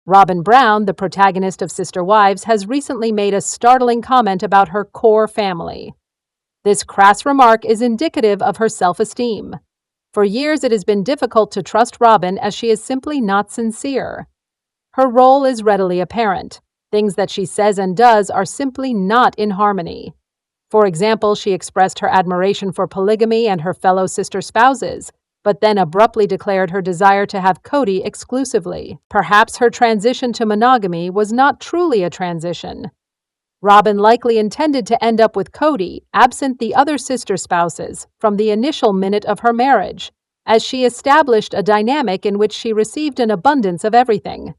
Robyn Brown, the protagonist of Sister Wives, has recently made a startling comment about her core family. This crass remark is indicative of her self-esteem. For years, it has been difficult to trust Robyn as she is simply not sincere. Her role is readily apparent. Things that she says and does are simply not in harmony. For example, she expressed her admiration for polygamy and her fellow sister spouses, but then abruptly declared her desire to have Cody exclusively. Perhaps her transition to monogamy was not truly a transition. Robyn likely intended to end up with Cody, absent the other sister spouses, from the initial minute of her marriage, as she established a dynamic in which she received an abundance of everything.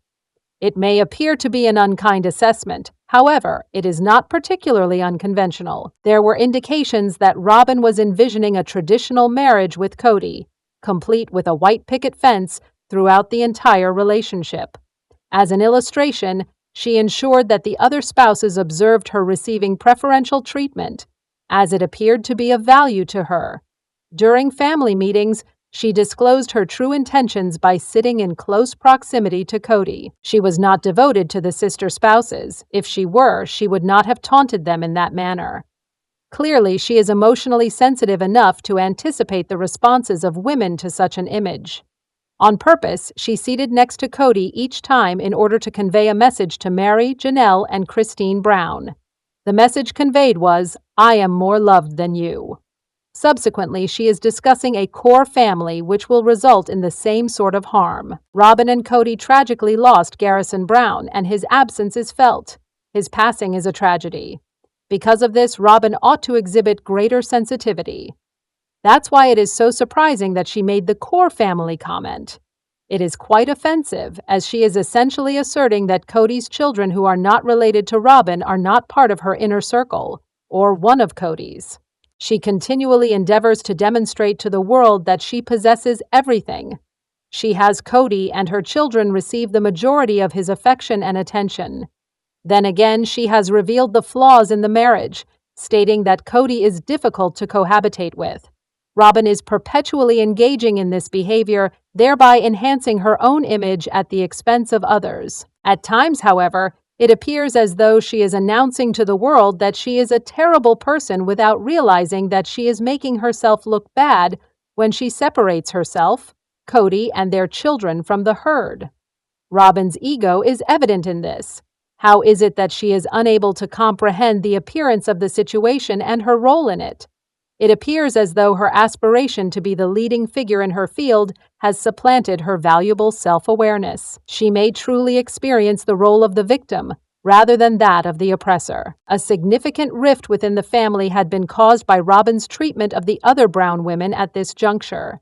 It may appear to be an unkind assessment. However, it is not particularly unconventional. There were indications that Robyn was envisioning a traditional marriage with Cody, complete with a white picket fence throughout the entire relationship. As an illustration, she ensured that the other spouses observed her receiving preferential treatment, as it appeared to be of value to her. During family meetings, she disclosed her true intentions by sitting in close proximity to Cody. She was not devoted to the sister spouses. If she were, she would not have taunted them in that manner. Clearly, she is emotionally sensitive enough to anticipate the responses of women to such an image. On purpose, she seated next to Cody each time in order to convey a message to Mary, Janelle, and Christine Brown. The message conveyed was, "I am more loved than you." Subsequently, she is discussing a core family which will result in the same sort of harm. Robyn and Cody tragically lost Garrison Brown, and his absence is felt. His passing is a tragedy. Because of this, Robyn ought to exhibit greater sensitivity. That's why it is so surprising that she made the core family comment. It is quite offensive, as she is essentially asserting that Cody's children who are not related to Robyn are not part of her inner circle, or one of Cody's. She continually endeavors to demonstrate to the world that she possesses everything. She has Cody, and her children receive the majority of his affection and attention. Then again, she has revealed the flaws in the marriage, stating that Cody is difficult to cohabitate with. Robyn is perpetually engaging in this behavior, thereby enhancing her own image at the expense of others. At times, however, it appears as though she is announcing to the world that she is a terrible person without realizing that she is making herself look bad when she separates herself, Cody, and their children from the herd. Robyn's ego is evident in this. How is it that she is unable to comprehend the appearance of the situation and her role in it? It appears as though her aspiration to be the leading figure in her field has supplanted her valuable self-awareness. She may truly experience the role of the victim rather than that of the oppressor. A significant rift within the family had been caused by Robyn's treatment of the other Brown women at this juncture.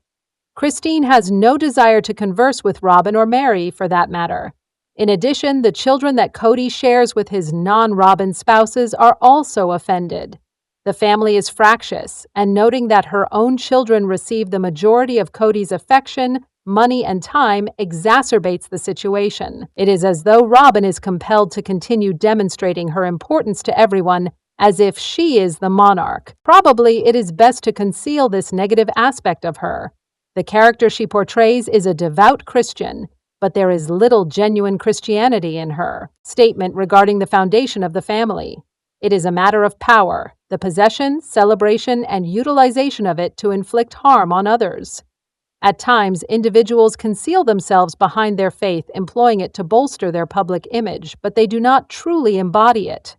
Christine has no desire to converse with Robyn or Mary, for that matter. In addition, the children that Cody shares with his non-Robyn spouses are also offended. The family is fractious, and noting that her own children receive the majority of Cody's affection, money, and time exacerbates the situation. It is as though Robyn is compelled to continue demonstrating her importance to everyone as if she is the monarch. Probably it is best to conceal this negative aspect of her. The character she portrays is a devout Christian, but there is little genuine Christianity in her. Statement regarding the foundation of the family. It is a matter of power, the possession, celebration, and utilization of it to inflict harm on others. At times, individuals conceal themselves behind their faith, employing it to bolster their public image, but they do not truly embody it.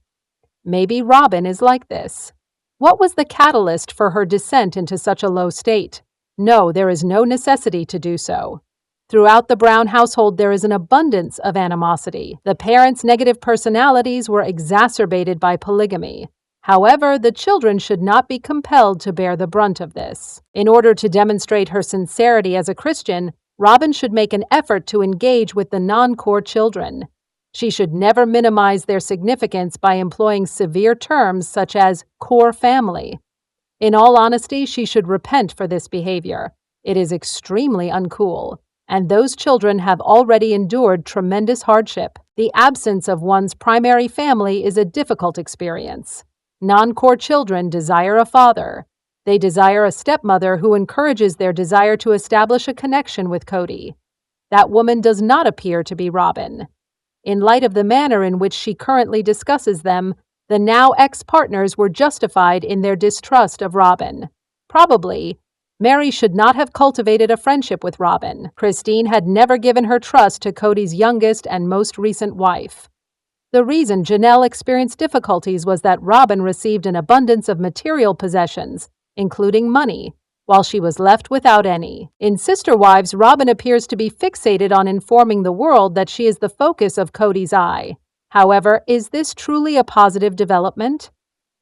Maybe Robyn is like this. What was the catalyst for her descent into such a low state? No, there is no necessity to do so. Throughout the Brown household, there is an abundance of animosity. The parents' negative personalities were exacerbated by polygamy. However, the children should not be compelled to bear the brunt of this. In order to demonstrate her sincerity as a Christian, Robyn should make an effort to engage with the non-core children. She should never minimize their significance by employing severe terms such as core family. In all honesty, she should repent for this behavior. It is extremely uncool, and those children have already endured tremendous hardship. The absence of one's primary family is a difficult experience. Non-core children desire a father. They desire a stepmother who encourages their desire to establish a connection with Cody. That woman does not appear to be Robyn. In light of the manner in which she currently discusses them, the now ex-partners were justified in their distrust of Robyn. Probably, Mary should not have cultivated a friendship with Robyn. Christine had never given her trust to Cody's youngest and most recent wife. The reason Janelle experienced difficulties was that Robyn received an abundance of material possessions, including money, while she was left without any. In Sister Wives, Robyn appears to be fixated on informing the world that she is the focus of Cody's eye. However, is this truly a positive development?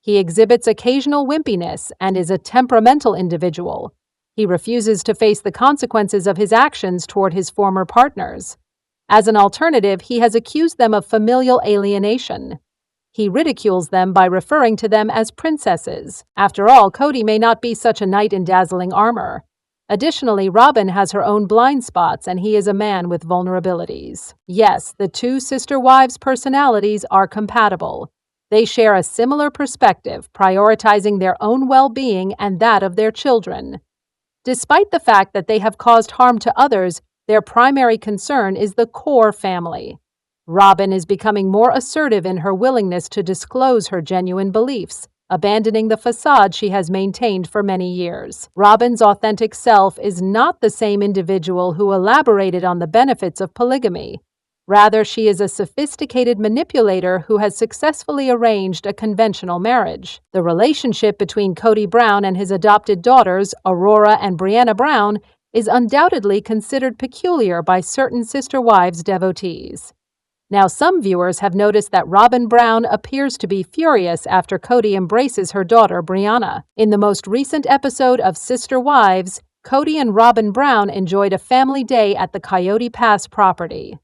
He exhibits occasional wimpiness and is a temperamental individual. He refuses to face the consequences of his actions toward his former partners. As an alternative, he has accused them of familial alienation. He ridicules them by referring to them as princesses. After all, Cody may not be such a knight in dazzling armor. Additionally, Robyn has her own blind spots, and he is a man with vulnerabilities. Yes, the two Sister Wives' personalities are compatible. They share a similar perspective, prioritizing their own well-being and that of their children. Despite the fact that they have caused harm to others, their primary concern is the core family. Robyn is becoming more assertive in her willingness to disclose her genuine beliefs, abandoning the facade she has maintained for many years. Robyn's authentic self is not the same individual who elaborated on the benefits of polygamy. Rather, she is a sophisticated manipulator who has successfully arranged a conventional marriage. The relationship between Cody Brown and his adopted daughters, Aurora and Breanna Brown, is undoubtedly considered peculiar by certain Sister Wives devotees. Now, some viewers have noticed that Robyn Brown appears to be furious after Cody embraces her daughter, Breanna. In the most recent episode of Sister Wives, Cody and Robyn Brown enjoyed a family day at the Coyote Pass property.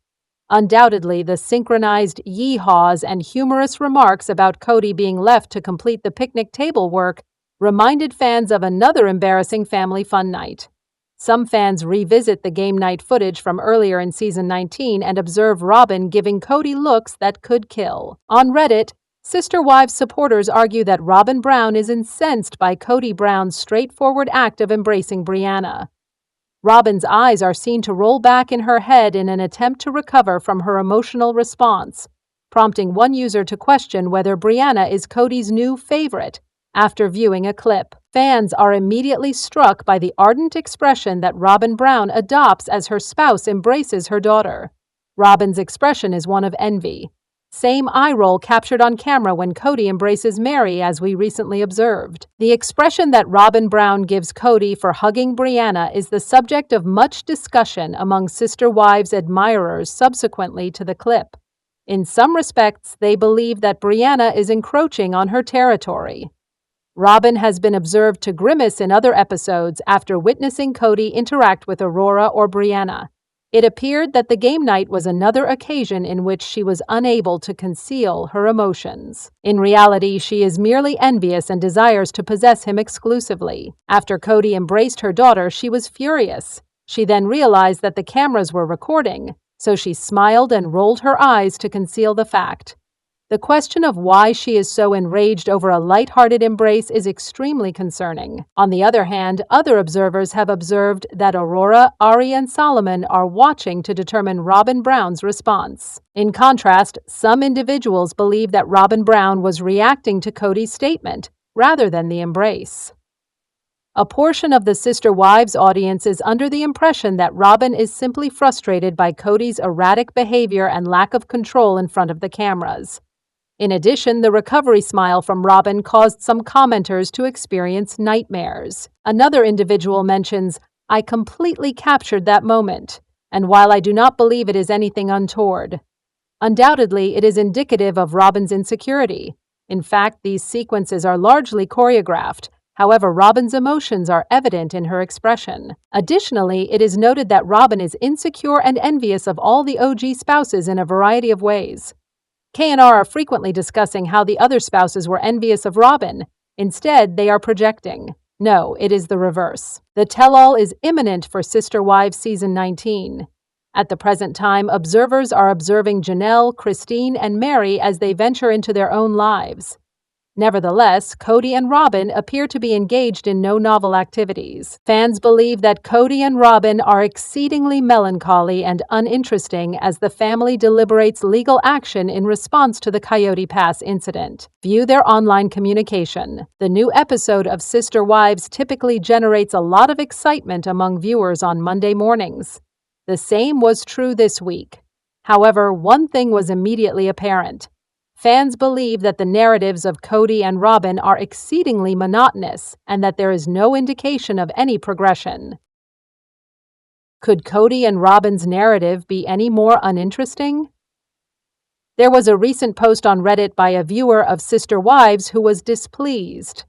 Undoubtedly, the synchronized yee-haws and humorous remarks about Cody being left to complete the picnic table work reminded fans of another embarrassing family fun night. Some fans revisit the game night footage from earlier in season 19 and observe Robyn giving Cody looks that could kill. On Reddit, Sister Wives supporters argue that Robyn Brown is incensed by Cody Brown's straightforward act of embracing Breanna. Robyn's eyes are seen to roll back in her head in an attempt to recover from her emotional response, prompting one user to question whether Breanna is Cody's new favorite after viewing a clip. Fans are immediately struck by the ardent expression that Robyn Brown adopts as her spouse embraces her daughter. Robyn's expression is one of envy. Same eye roll captured on camera when Cody embraces Mary, as we recently observed. The expression that Robyn Brown gives Cody for hugging Breanna is the subject of much discussion among Sister Wives admirers subsequently to the clip. In some respects, they believe that Breanna is encroaching on her territory. Robyn has been observed to grimace in other episodes after witnessing Cody interact with Aurora or Breanna. It appeared that the game night was another occasion in which she was unable to conceal her emotions. In reality, she is merely envious and desires to possess him exclusively. After Cody embraced her daughter, she was furious. She then realized that the cameras were recording, so she smiled and rolled her eyes to conceal the fact. The question of why she is so enraged over a light-hearted embrace is extremely concerning. On the other hand, other observers have observed that Aurora, Ari, and Solomon are watching to determine Robyn Brown's response. In contrast, some individuals believe that Robyn Brown was reacting to Cody's statement rather than the embrace. A portion of the Sister Wives audience is under the impression that Robyn is simply frustrated by Cody's erratic behavior and lack of control in front of the cameras. In addition, the recovery smile from Robyn caused some commenters to experience nightmares. Another individual mentions, "I completely captured that moment, and while I do not believe it is anything untoward." Undoubtedly, it is indicative of Robyn's insecurity. In fact, these sequences are largely choreographed. However, Robyn's emotions are evident in her expression. Additionally, it is noted that Robyn is insecure and envious of all the OG spouses in a variety of ways. K&R are frequently discussing how the other spouses were envious of Robyn. Instead, they are projecting. No, it is the reverse. The tell-all is imminent for Sister Wives Season 19. At the present time, observers are observing Janelle, Christine, and Mary as they venture into their own lives. Nevertheless, Kody and Robyn appear to be engaged in no novel activities. Fans believe that Kody and Robyn are exceedingly melancholy and uninteresting as the family deliberates legal action in response to the Coyote Pass incident. View their online communication. The new episode of Sister Wives typically generates a lot of excitement among viewers on Monday mornings. The same was true this week. However, one thing was immediately apparent. Fans believe that the narratives of Kody and Robyn are exceedingly monotonous and that there is no indication of any progression. Could Kody and Robyn's narrative be any more uninteresting? There was a recent post on Reddit by a viewer of Sister Wives who was displeased.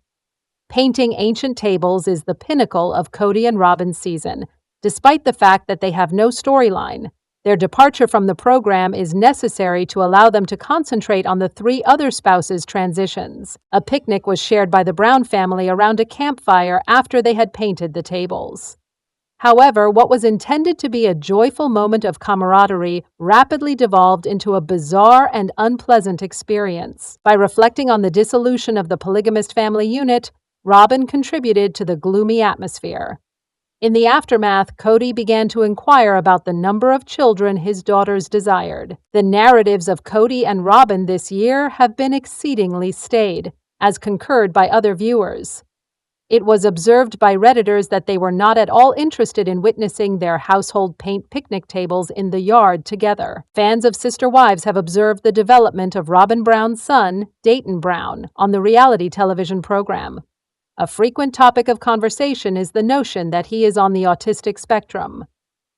Painting ancient tables is the pinnacle of Kody and Robyn's season, despite the fact that they have no storyline. Their departure from the program is necessary to allow them to concentrate on the 3 other spouses' transitions. A picnic was shared by the Brown family around a campfire after they had painted the tables. However, what was intended to be a joyful moment of camaraderie rapidly devolved into a bizarre and unpleasant experience. By reflecting on the dissolution of the polygamist family unit, Robyn contributed to the gloomy atmosphere. In the aftermath, Kody began to inquire about the number of children his daughters desired. The narratives of Kody and Robyn this year have been exceedingly staid, as concurred by other viewers. It was observed by Redditors that they were not at all interested in witnessing their household paint picnic tables in the yard together. Fans of Sister Wives have observed the development of Robyn Brown's son, Dayton Brown, on the reality television program. A frequent topic of conversation is the notion that he is on the autistic spectrum.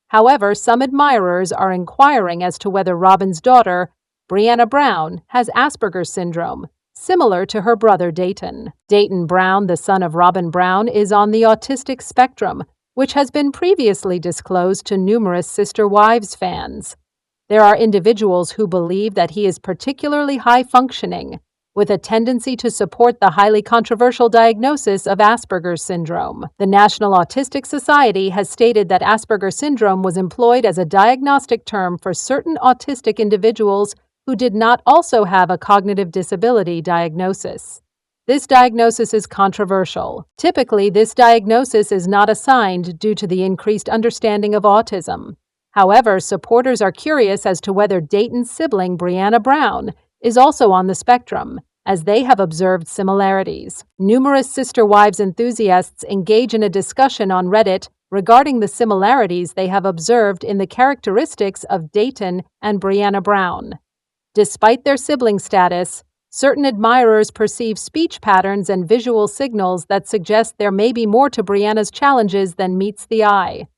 However, some admirers are inquiring as to whether Robyn's daughter, Breanna Brown, has Asperger's syndrome, similar to her brother Dayton. Dayton Brown, the son of Robyn Brown, is on the autistic spectrum, which has been previously disclosed to numerous Sister Wives fans. There are individuals who believe that he is particularly high-functioning, with a tendency to support the highly controversial diagnosis of Asperger's syndrome. The National Autistic Society has stated that Asperger's syndrome was employed as a diagnostic term for certain autistic individuals who did not also have a cognitive disability diagnosis. This diagnosis is controversial. Typically, this diagnosis is not assigned due to the increased understanding of autism. However, supporters are curious as to whether Dayton's sibling, Breanna Brown, is also on the spectrum, as they have observed similarities. Numerous Sister Wives enthusiasts engage in a discussion on Reddit regarding the similarities they have observed in the characteristics of Dayton and Breanna Brown. Despite their sibling status, certain admirers perceive speech patterns and visual signals that suggest there may be more to Breanna's challenges than meets the eye.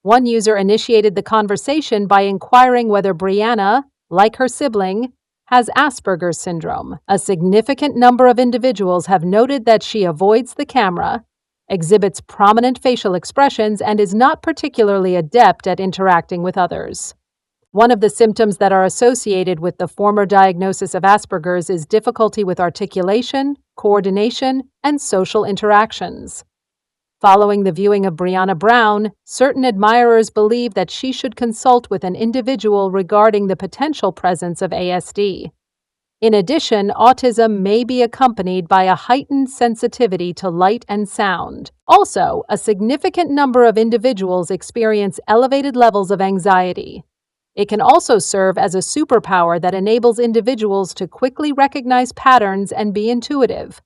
One user initiated the conversation by inquiring whether Breanna, like her sibling, has Asperger's syndrome. A significant number of individuals have noted that she avoids the camera, exhibits prominent facial expressions, and is not particularly adept at interacting with others. One of the symptoms that are associated with the former diagnosis of Asperger's is difficulty with articulation, coordination, and social interactions. Following the viewing of Breanna Brown, certain admirers believe that she should consult with an individual regarding the potential presence of ASD. In addition, autism may be accompanied by a heightened sensitivity to light and sound. Also, a significant number of individuals experience elevated levels of anxiety. It can also serve as a superpower that enables individuals to quickly recognize patterns and be intuitive.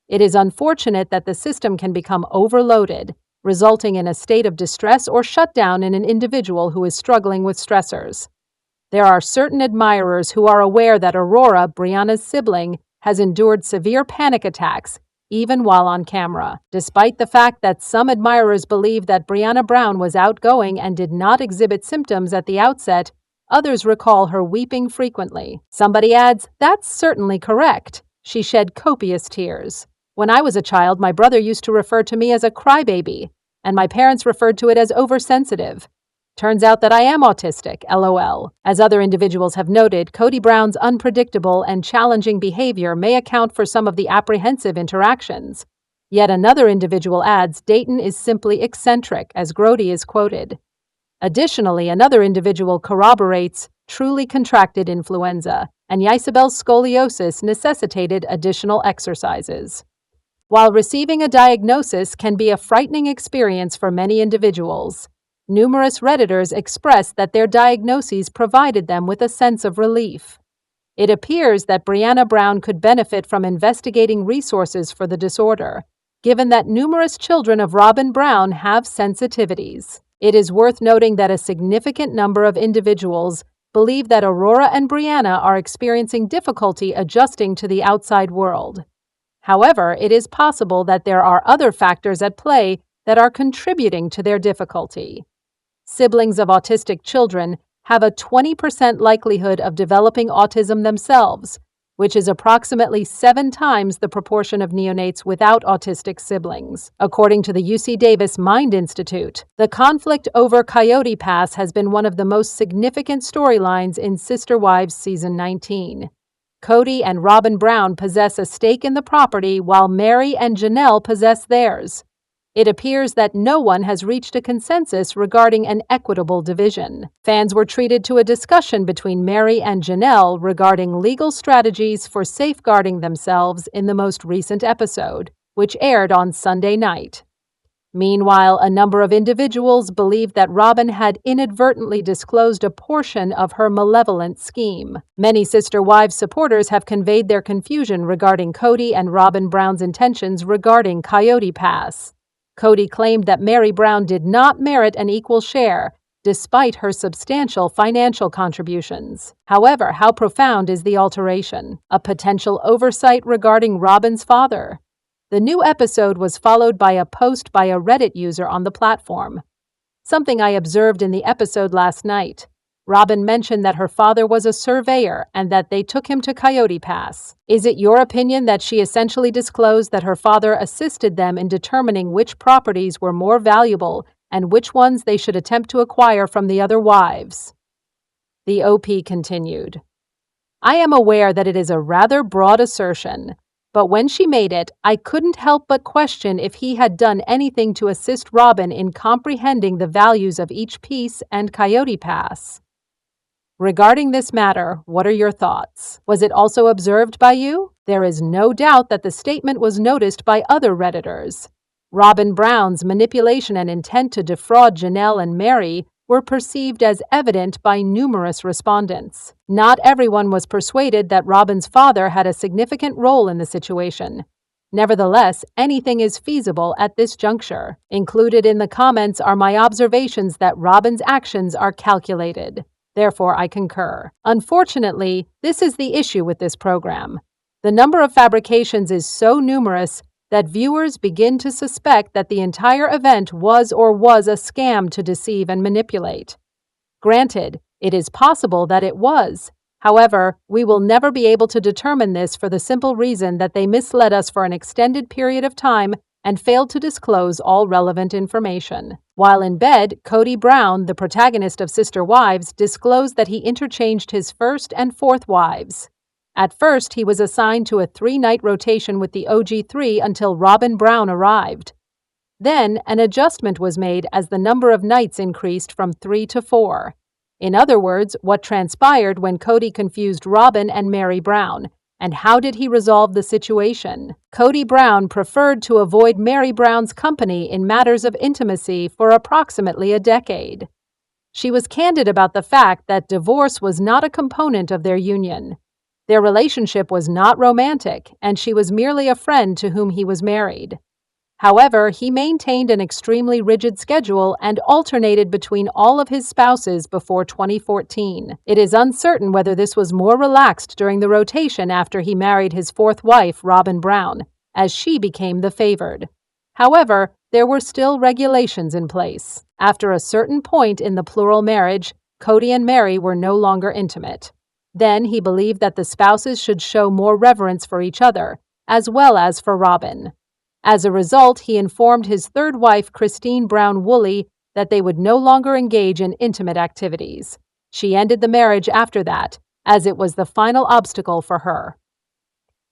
It is unfortunate that the system can become overloaded, resulting in a state of distress or shutdown in an individual who is struggling with stressors. There are certain admirers who are aware that Aurora, Breanna's sibling, has endured severe panic attacks, even while on camera. Despite the fact that some admirers believe that Breanna Brown was outgoing and did not exhibit symptoms at the outset, others recall her weeping frequently. Somebody adds, "That's certainly correct. She shed copious tears. When I was a child, my brother used to refer to me as a crybaby, and my parents referred to it as oversensitive. Turns out that I am autistic, LOL." As other individuals have noted, Kody Brown's unpredictable and challenging behavior may account for some of the apprehensive interactions. Yet another individual adds, "Dayton is simply eccentric," as Kody is quoted. Additionally, another individual corroborates truly contracted influenza, and Isabel's scoliosis necessitated additional exercises. While receiving a diagnosis can be a frightening experience for many individuals, numerous Redditors expressed that their diagnoses provided them with a sense of relief. It appears that Breanna Brown could benefit from investigating resources for the disorder, given that numerous children of Robyn Brown have sensitivities. It is worth noting that a significant number of individuals believe that Aurora and Breanna are experiencing difficulty adjusting to the outside world. However, it is possible that there are other factors at play that are contributing to their difficulty. Siblings of autistic children have a 20% likelihood of developing autism themselves, which is approximately 7 times the proportion of neonates without autistic siblings. According to the UC Davis Mind Institute, the conflict over Coyote Pass has been one of the most significant storylines in Sister Wives Season 19. Cody and Robyn Brown possess a stake in the property while Mary and Janelle possess theirs. It appears that no one has reached a consensus regarding an equitable division. Fans were treated to a discussion between Mary and Janelle regarding legal strategies for safeguarding themselves in the most recent episode, which aired on Sunday night. Meanwhile, a number of individuals believed that Robyn had inadvertently disclosed a portion of her malevolent scheme. Many Sister Wives supporters have conveyed their confusion regarding Cody and Robyn Brown's intentions regarding Coyote Pass. Cody claimed that Mary Brown did not merit an equal share, despite her substantial financial contributions. However, how profound is the alteration? A potential oversight regarding Robyn's father. The new episode was followed by a post by a Reddit user on the platform. Something I observed in the episode last night. Robyn mentioned that her father was a surveyor and that they took him to Coyote Pass. Is it your opinion that she essentially disclosed that her father assisted them in determining which properties were more valuable and which ones they should attempt to acquire from the other wives? The OP continued. I am aware that it is a rather broad assertion, but when she made it, I couldn't help but question if he had done anything to assist Robyn in comprehending the values of each piece and Coyote Pass. Regarding this matter, what are your thoughts? Was it also observed by you? There is no doubt that the statement was noticed by other Redditors. Robyn Brown's manipulation and intent to defraud Janelle and Mary were perceived as evident by numerous respondents. Not everyone was persuaded that Robyn's father had a significant role in the situation. Nevertheless, anything is feasible at this juncture. Included in the comments are my observations that Robyn's actions are calculated. Therefore, I concur. Unfortunately, this is the issue with this program. The number of fabrications is so numerous that viewers begin to suspect that the entire event was a scam to deceive and manipulate. Granted, it is possible that it was. However, we will never be able to determine this for the simple reason that they misled us for an extended period of time and failed to disclose all relevant information. While in bed, Cody Brown, the protagonist of Sister Wives, disclosed that he interchanged his first and fourth wives. At first, he was assigned to a 3-night rotation with the OG3 until Robyn Brown arrived. Then, an adjustment was made as the number of nights increased from 3 to 4. In other words, what transpired when Cody confused Robyn and Mary Brown, and how did he resolve the situation? Cody Brown preferred to avoid Mary Brown's company in matters of intimacy for approximately a decade. She was candid about the fact that divorce was not a component of their union. Their relationship was not romantic, and she was merely a friend to whom he was married. However, he maintained an extremely rigid schedule and alternated between all of his spouses before 2014. It is uncertain whether this was more relaxed during the rotation after he married his fourth wife, Robyn Brown, as she became the favored. However, there were still regulations in place. After a certain point in the plural marriage, Cody and Mary were no longer intimate. Then he believed that the spouses should show more reverence for each other, as well as for Robyn. As a result, he informed his third wife, Christine Brown Woolley, that they would no longer engage in intimate activities. She ended the marriage after that, as it was the final obstacle for her.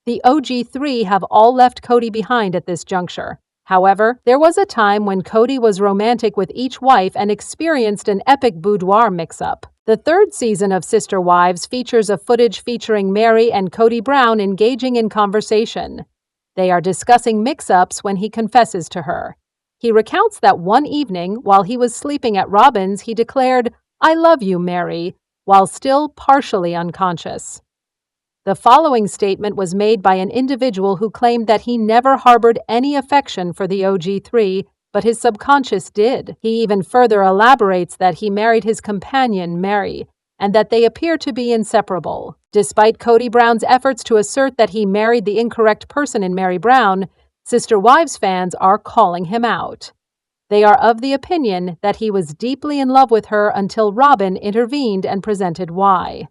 The OG3 have all left Cody behind at this juncture. However, there was a time when Cody was romantic with each wife and experienced an epic boudoir mix-up. The third season of Sister Wives features a footage featuring Mary and Robyn Brown engaging in conversation. They are discussing mix-ups when he confesses to her. He recounts that one evening, while he was sleeping at Robyn's, he declared, "I love you, Mary," while still partially unconscious. The following statement was made by an individual who claimed that he never harbored any affection for the OG3, but his subconscious did. He even further elaborates that he married his companion, Mary, and that they appear to be inseparable. Despite Robyn Brown's efforts to assert that he married the incorrect person in Mary Brown, Sister Wives fans are calling him out. They are of the opinion that he was deeply in love with her until Robyn intervened and presented why.